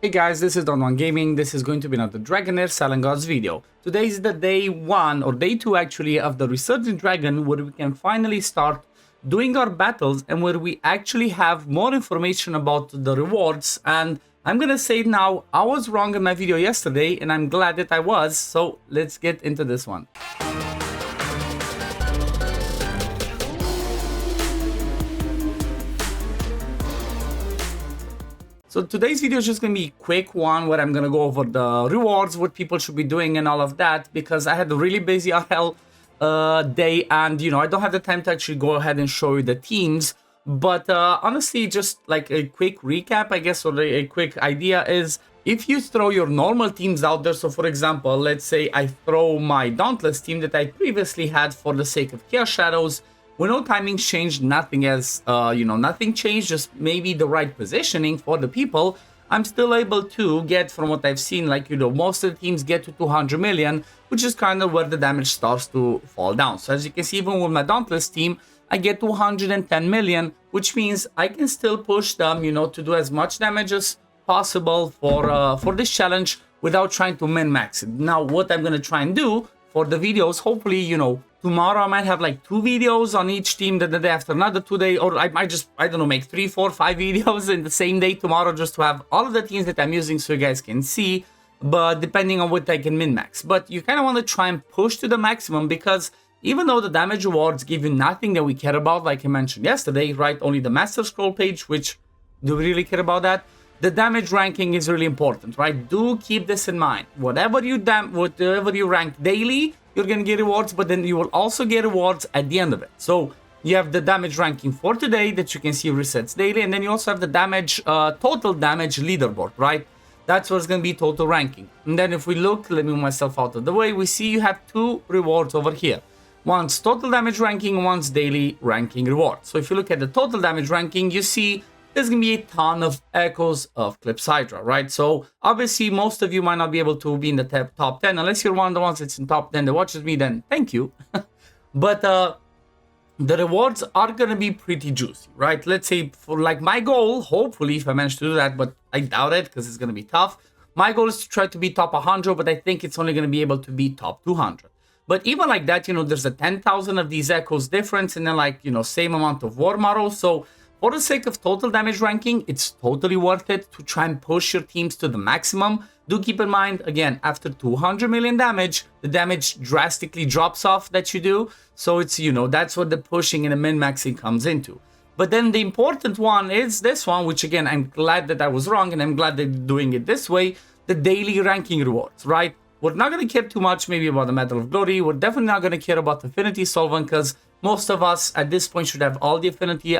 Hey guys, this is OddOneGaming. This is going to be another Dragon Air Salen Gods video. Today is the day 1 or day 2 actually of the Resurgent Dragon, where we can finally start doing our battles and where we actually have more information about the rewards. And I'm gonna say now, I was wrong in my video yesterday and I'm glad that I was, so let's get into this one. So today's video is just going to be a quick one where I'm going to go over the rewards, what people should be doing and all of that, because I had a really busy RL day and, you know, I don't have the time to actually go ahead and show you the teams. But honestly, just like a quick recap, I guess, or a quick idea is if you throw your normal teams out there. So for example, let's say I throw my Dauntless team that I previously had for the sake of Chaos Shadows. When no timings changed, nothing else, nothing changed, just maybe the right positioning for the people. I'm still able to get, from what I've seen, like, you know, most of the teams get to 200 million, which is kind of where the damage starts to fall down. So as you can see, even with my Dauntless team, I get 210 million, which means I can still push them, you know, to do as much damage as possible for this challenge without trying to min-max it. Now, what I'm going to try and do for the videos, hopefully, you know, tomorrow I might have like 2 videos on each team, the day after another 2 days, or I might just, I don't know, make 3, 4, 5 videos in the same day tomorrow just to have all of the teams that I'm using so you guys can see, but depending on what I can min-max. But you kind of want to try and push to the maximum, because even though the damage rewards give you nothing that we care about, like I mentioned yesterday, right, only the Master Scroll page, which do we really care about that? The damage ranking is really important, right? Do keep this in mind. Whatever you rank daily, you're going to get rewards, but then you will also get rewards at the end of it. So you have the damage ranking for today that you can see resets daily, and then you also have the damage, total damage leaderboard, right? That's what's going to be total ranking. And then if we look, let me move myself out of the way, we see you have 2 rewards over here. One's total damage ranking, one's daily ranking reward. So if you look at the total damage ranking, you see there's going to be a ton of echoes of Eclipse Hydra, right? So obviously most of you might not be able to be in the top 10, unless you're one of the ones that's in top 10 that watches me, then thank you. But the rewards are going to be pretty juicy, right? Let's say for like my goal, hopefully if I manage to do that, but I doubt it because it's going to be tough. My goal is to try to be top 100, but I think it's only going to be able to be top 200. But even like that, you know, there's a 10,000 of these echoes difference and then like, you know, same amount of war models. So for the sake of total damage ranking, it's totally worth it to try and push your teams to the maximum. Do keep in mind, again, after 200 million damage, the damage drastically drops off that you do. So it's, you know, that's what the pushing and the min-maxing comes into. But then the important one is this one, which again, I'm glad that I was wrong and I'm glad that they're doing it this way, the daily ranking rewards, right? We're not going to care too much maybe about the Medal of Glory. We're definitely not going to care about Affinity Solvent, because most of us at this point should have all the Affinity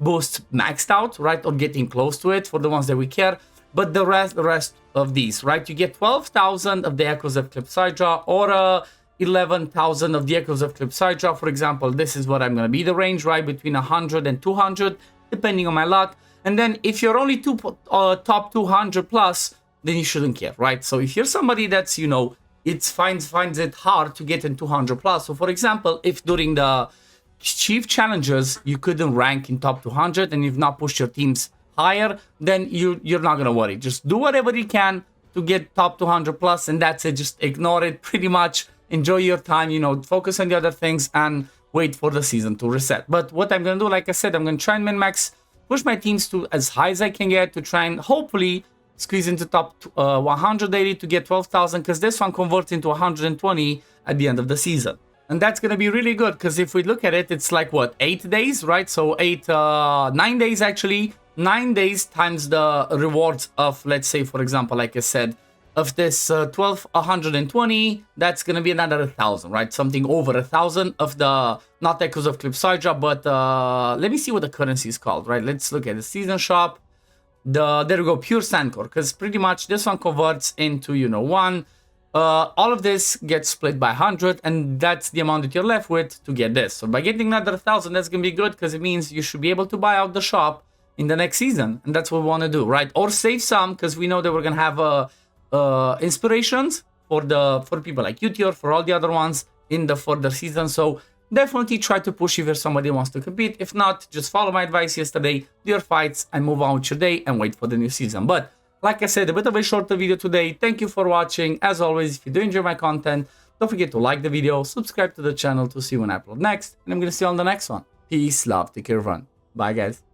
boosts maxed out, right? Or getting close to it for the ones that we care. But the rest of these, right? You get 12,000 of the Echoes of Eclipse Hydra, or 11,000 of the Echoes of Eclipse Hydra. For example, this is what I'm going to be the range, right? Between 100 and 200, depending on my luck. And then if you're only top 200 plus, then you shouldn't care, right? So if you're somebody that's, you know, finds it hard to get in 200 plus. So for example, if during the chief challenges you couldn't rank in top 200 and you've not pushed your teams higher, then you're not gonna worry. Just do whatever you can to get top 200 plus, and that's it. Just ignore it pretty much. Enjoy your time, you know, focus on the other things and wait for the season to reset. But what I'm gonna do, like I said, I'm gonna try and min-max, push my teams to as high as I can get to try and hopefully squeeze into top 100 daily to get 12,000, because this one converts into 120 at the end of the season. And that's going to be really good, because if we look at it, it's like, what, 8 days, right? So 9 days actually. 9 days times the rewards of, let's say, for example, like I said, of this 120, that's going to be another 1,000, right? Something over 1,000 of the, not Echoes of Eclipse Hydra, but let me see what the currency is called, right? Let's look at the season shop. There we go, pure Sandcore, because pretty much this one converts into, you know, 1. All of this gets split by 100, and that's the amount that you're left with to get this. So by getting another 1,000, that's gonna be good, because it means you should be able to buy out the shop in the next season, and that's what we want to do, right? Or save some, because we know that we're gonna have inspirations for people like Utior, for all the other ones in the further season. So definitely try to push if there's somebody who wants to compete. If not, just follow my advice yesterday, do your fights, and move on with your day and wait for the new season. But Like I said, a bit of a shorter video today. Thank you for watching. As always, if you do enjoy my content, don't forget to like the video, subscribe to the channel to see when I upload next, and I'm going to see you on the next one. Peace, love, take care, everyone. Bye, guys.